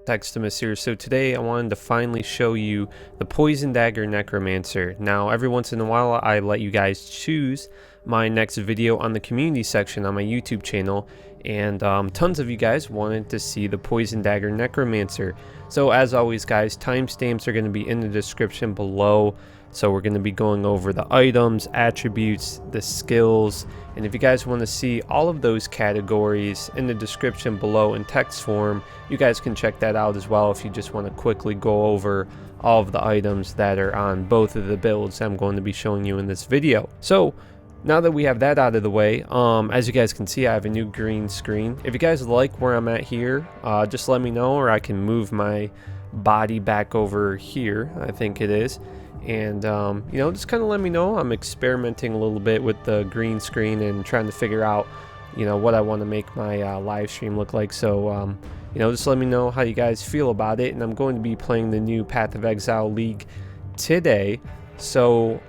Teximus here. So today I wanted to finally show you the Poison Dagger Necromancer. Now every once in a while I let you guys choose my next video on the community section on my YouTube channel, and tons of you guys wanted to see the Poison Dagger Necromancer. So as always guys, timestamps are going to be in the description below. So we're going to be going over the items, attributes, the skills, and if you guys want to see all of those categories in the description below in text form, you guys can check that out as well if you just want to quickly go over all of the items that are on both of the builds I'm going to be showing you in this video. So now that we have that out of the way, as you guys can see, I have a new green screen. If you guys like where I'm at here, just let me know, or I can move my body back over here, I think it is. And you know, just kind of let me know. I'm experimenting a little bit with the green screen and trying to figure out, you know, what I want to make my live stream look like. So you know, just let me know how you guys feel about it. And I'm going to be playing the new Path of Exile League today, so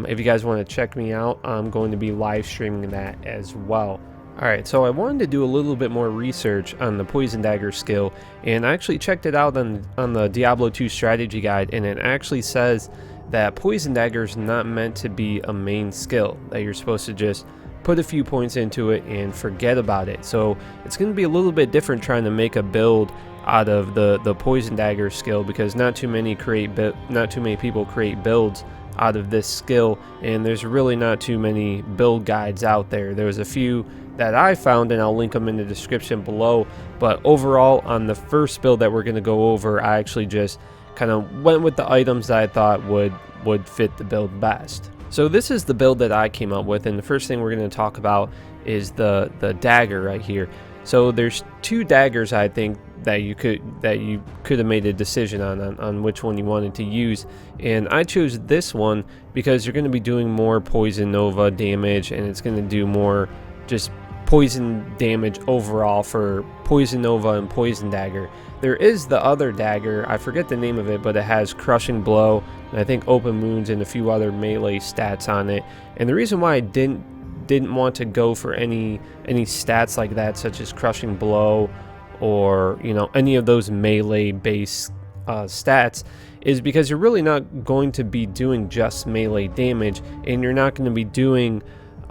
if you guys want to check me out, I'm going to be live streaming that as well. Alright, so I wanted to do a little bit more research on the Poison Dagger skill, and I actually checked it out on the Diablo 2 strategy guide, and it actually says that Poison Dagger is not meant to be a main skill, that you're supposed to just put a few points into it and forget about it. So it's going to be a little bit different trying to make a build out of the Poison Dagger skill, because not too many people create builds out of this skill, and there's really not too many build guides out there. There's a few that I found, and I'll link them in the description below, but overall on the first build that we're going to go over, I actually just kind of went with the items that I thought would fit the build best. So this is the build that I came up with, and the first thing we're going to talk about is the dagger right here. So there's two daggers I think that you could have made a decision on which one you wanted to use, and I chose this one because you're going to be doing more poison nova damage, and it's going to do more just poison damage overall for poison nova and poison dagger. There is the other dagger, I forget the name of it, but it has crushing blow and I think open wounds and a few other melee stats on it. And the reason why I didn't want to go for any stats like that, such as crushing blow or, you know, any of those melee based stats, is because you're really not going to be doing just melee damage, and you're not going to be doing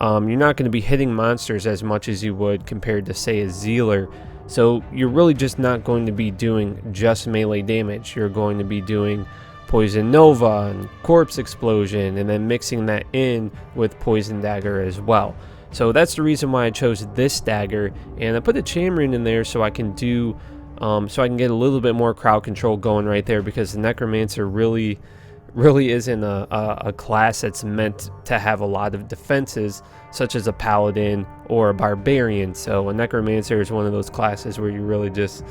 you're not going to be hitting monsters as much as you would compared to, say, a Zealer. So you're really just not going to be doing just melee damage. You're going to be doing Poison Nova and Corpse Explosion, and then mixing that in with Poison Dagger as well. So that's the reason why I chose this dagger, and I put a Chain Rune in there so I can do so I can get a little bit more crowd control going right there, because the Necromancer really isn't a class that's meant to have a lot of defenses, such as a Paladin or a Barbarian. So a Necromancer is one of those classes where you really just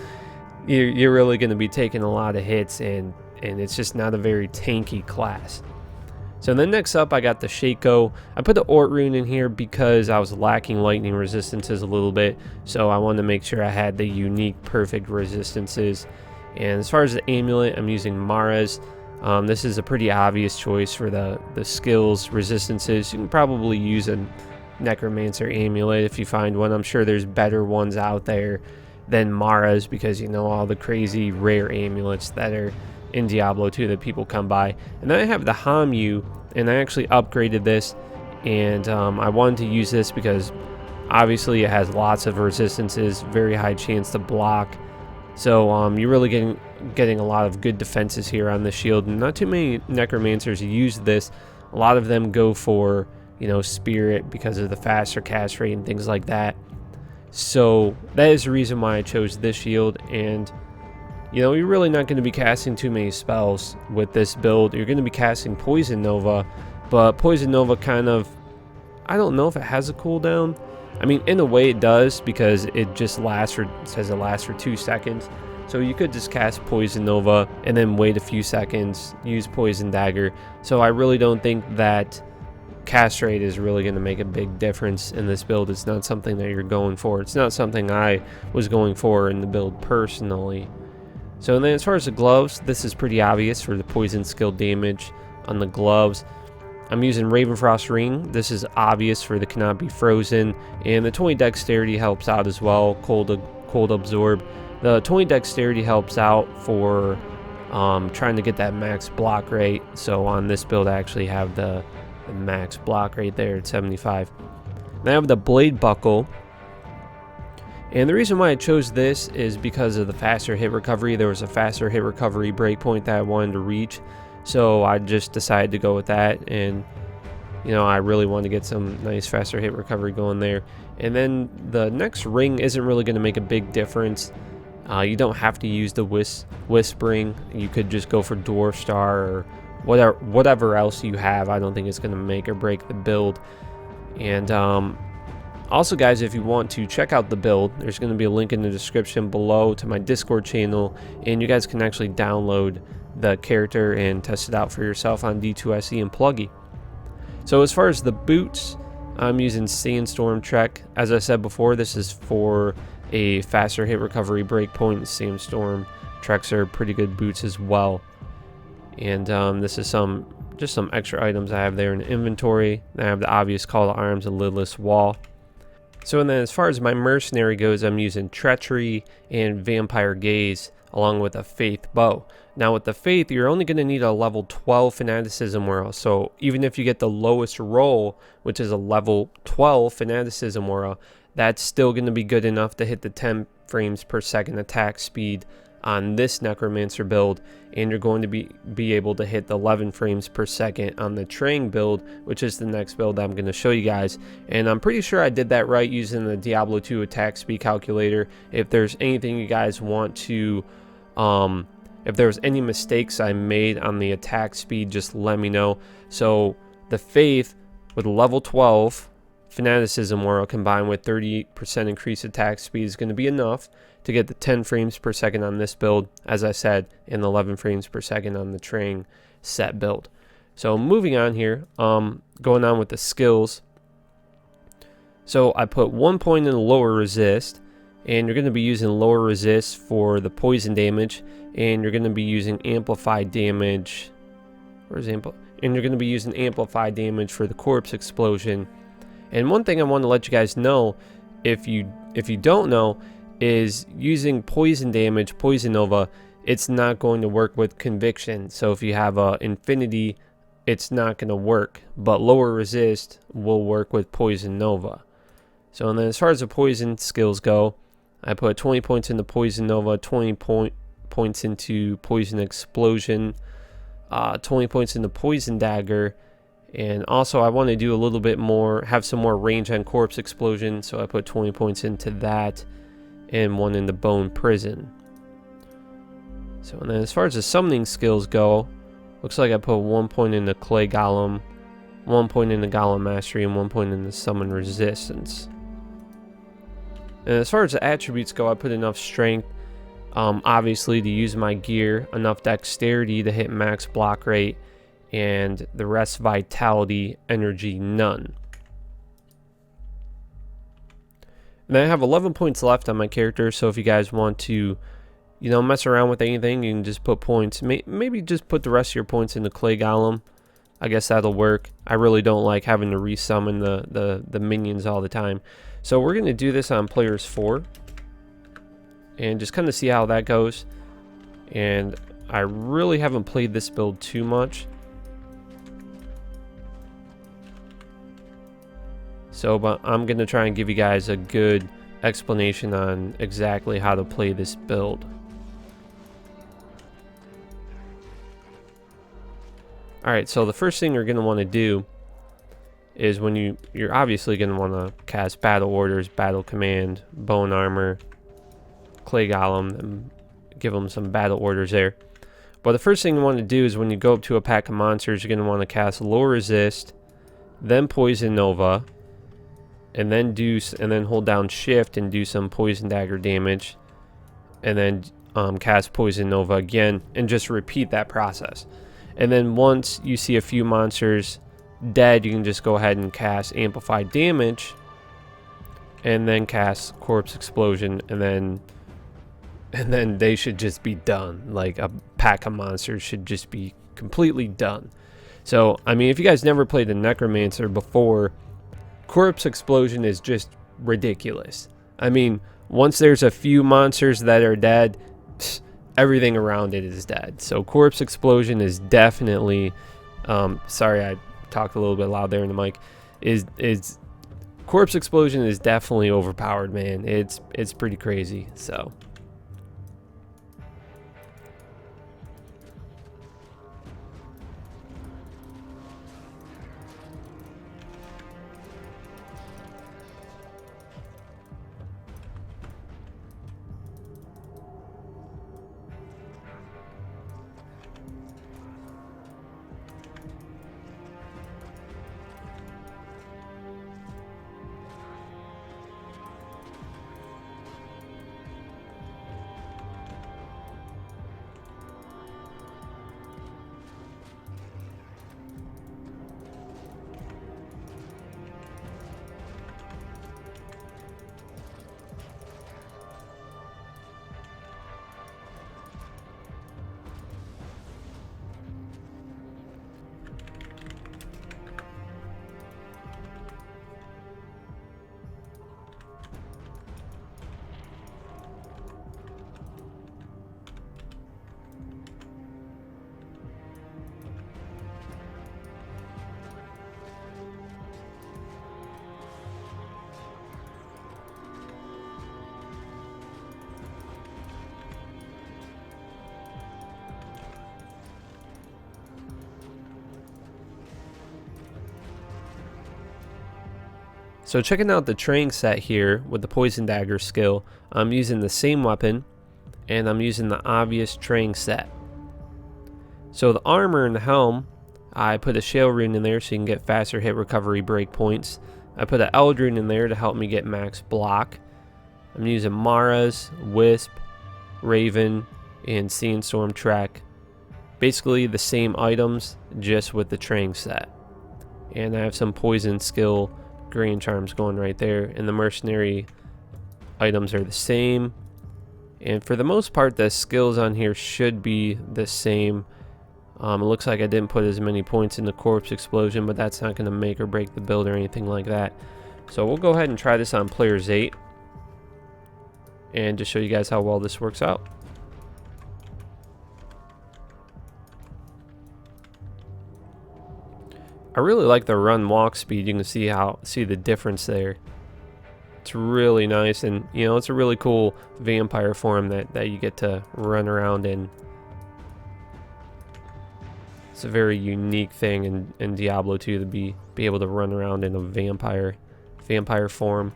you're really going to be taking a lot of hits, and it's just not a very tanky class. So then next up I got the Shako. I put the Ort Rune in here because I was lacking lightning resistances a little bit, so I wanted to make sure I had the unique perfect resistances. And as far as the Amulet, I'm using Mara's. This is a pretty obvious choice for the skills resistances. You can probably use a Necromancer Amulet if you find one. I'm sure there's better ones out there than Mara's, because you know all the crazy rare amulets that are in Diablo 2 that people come by. And then I have the Homunculus, and I actually upgraded this, and I wanted to use this because obviously it has lots of resistances, very high chance to block. So you're really getting a lot of good defenses here on the shield, and not too many Necromancers use this. A lot of them go for, you know, Spirit because of the faster cast rate and things like that. So that is the reason why I chose this shield. And you know, you're really not going to be casting too many spells with this build. You're going to be casting Poison Nova, but Poison Nova kind of, I don't know if it has a cooldown. I mean, in a way it does, because it just lasts for, it says it lasts for 2 seconds. So you could just cast Poison Nova and then wait a few seconds, use Poison Dagger. So I really don't think that cast rate is really going to make a big difference in this build. It's not something that you're going for. It's not something I was going for in the build personally. So then as far as the gloves, this is pretty obvious for the poison skill damage on the gloves. I'm using Ravenfrost Ring. This is obvious for the cannot be frozen, and the 20 dexterity helps out as well. Cold absorb. The 20 dexterity helps out for trying to get that max block rate. So on this build I actually have the max block rate there at 75. Then I have the Bladebuckle. And the reason why I chose this is because of the faster hit recovery. There was a faster hit recovery breakpoint that I wanted to reach. So I just decided to go with that. And, you know, I really want to get some nice faster hit recovery going there. And then the next ring isn't really going to make a big difference. You don't have to use the Wisp Ring. You could just go for Dwarf Star or whatever else you have. I don't think it's going to make or break the build. And also, guys, if you want to check out the build, there's going to be a link in the description below to my Discord channel, and you guys can actually download the character and test it out for yourself on D2SE and Pluggy. So as far as the boots, I'm using Sandstorm Trek. As I said before, this is for a faster hit recovery breakpoint. Sandstorm Treks are pretty good boots as well. And this is just some extra items I have there in the inventory. Then I have the obvious Call to Arms and Lidless Wall. So and then as far as my mercenary goes, I'm using Treachery and Vampire Gaze along with a Faith Bow. Now with the Faith, you're only going to need a level 12 Fanaticism Aura. So even if you get the lowest roll, which is a level 12 Fanaticism Aura, that's still going to be good enough to hit the 10 frames per second attack speed on this Necromancer build, and you're going to be able to hit the 11 frames per second on the Trang build, which is the next build I'm going to show you guys. And I'm pretty sure I did that right using the Diablo 2 attack speed calculator. If there's anything you guys want to if there's any mistakes I made on the attack speed, just let me know. So the Faith with level 12 Fanaticism Aura combined with 38% increased attack speed is going to be enough to get the 10 frames per second on this build, as I said, and 11 frames per second on the Trang Set build. So moving on here, going on with the skills. So I put 1 point in the lower resist, and you're going to be using lower resist for the poison damage, and you're going to be using amplified damage. Where's and you're going to be using amplified damage for the corpse explosion. And one thing I want to let you guys know, if you don't know, is using poison damage, Poison Nova, it's not going to work with conviction. So if you have a infinity, it's not going to work, but lower resist will work with Poison Nova. So and then as far as the poison skills go, I put 20 points into Poison Nova, 20 points into Poison Explosion, 20 points into Poison Dagger, and also I want to do a little bit more, have some more range on Corpse Explosion, so I put 20 points into that, and 1 into Bone Prison. So and then as far as the summoning skills go, looks like I put 1 point into Clay Golem, 1 point into Golem Mastery, and 1 point into Summon Resistance. And as far as the attributes go, I put enough strength, obviously, to use my gear, enough dexterity to hit max block rate, and the rest vitality, energy, none. And I have 11 points left on my character, so if you guys want to, you know, mess around with anything, you can just put points. Maybe just put the rest of your points into Clay Golem. I guess that'll work. I really don't like having to resummon the minions all the time. So we're going to do this on players 4. And just kind of see how that goes. And I really haven't played this build too much. So, but I'm going to try and give you guys a good explanation on exactly how to play this build. Alright, so the first thing you're going to want to do is when you're obviously going to want to cast Battle Orders, Battle Command, Bone Armor, Clay Golem, and give them some Battle Orders there. But the first thing you want to do is when you go up to a pack of monsters, you're going to want to cast Low Resist, then Poison Nova, and then hold down Shift and do some Poison Dagger damage, and then cast Poison Nova again, and just repeat that process. And then once you see a few monsters dead, you can just go ahead and cast Amplified Damage, and then cast Corpse Explosion, and then they should just be done. Like a pack of monsters should just be completely done. So I mean, if you guys never played the Necromancer before, Corpse Explosion is just ridiculous. I mean, once there's a few monsters that are dead, everything around it is dead. So Corpse Explosion is definitely, sorry I talked a little bit loud there in the mic, is Corpse Explosion is definitely overpowered, man. It's pretty crazy. So So checking out the Trang Set here with the Poison Dagger skill, I'm using the same weapon and I'm using the obvious Trang Set. So the armor and the helm, I put a Shael rune in there so you can get faster hit recovery break points. I put an Eld rune in there to help me get max block. I'm using Mara's, Wisp, Raven, and Sandstorm Trek. Basically the same items, just with the Trang Set. And I have some poison skill Grand Charms going right there, and the mercenary items are the same, and for the most part the skills on here should be the same. It looks like I didn't put as many points in the Corpse Explosion, but that's not going to make or break the build or anything like that. So we'll go ahead and try this on players 8 and just show you guys how well this works out. I really like the run walk speed. You can see the difference there. It's really nice, and you know, it's a really cool vampire form that you get to run around in. It's a very unique thing in Diablo 2 to be able to run around in a vampire form.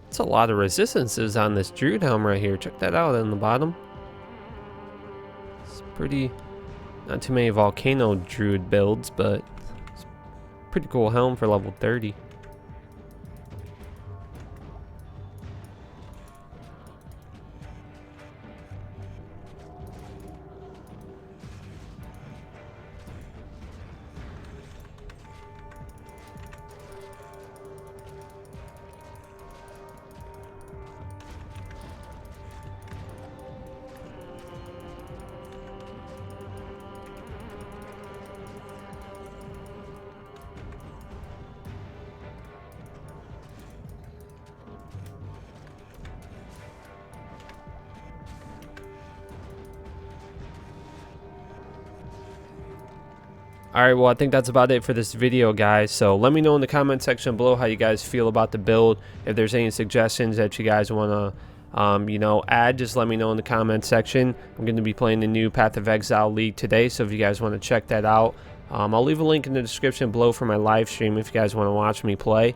It's a lot of resistances on this Druid Helm right here. Check that out on the bottom. It's pretty, not too many Volcano Druid builds, but it's a pretty cool helm for level 30. Alright, well, I think that's about it for this video, guys. So let me know in the comment section below how you guys feel about the build. If there's any suggestions that you guys want to, you know, add, just let me know in the comment section. I'm going to be playing the new Path of Exile League today, so if you guys want to check that out, I'll leave a link in the description below for my live stream if you guys want to watch me play.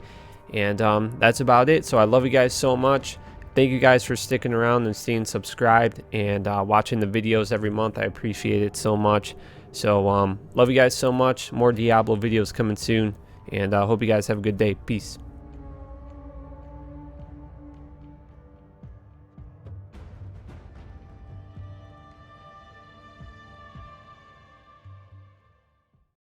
And that's about it. So I love you guys so much. Thank you guys for sticking around and staying subscribed and watching the videos every month. I appreciate it so much. So love you guys so much. More Diablo videos coming soon, and hope you guys have a good day. Peace.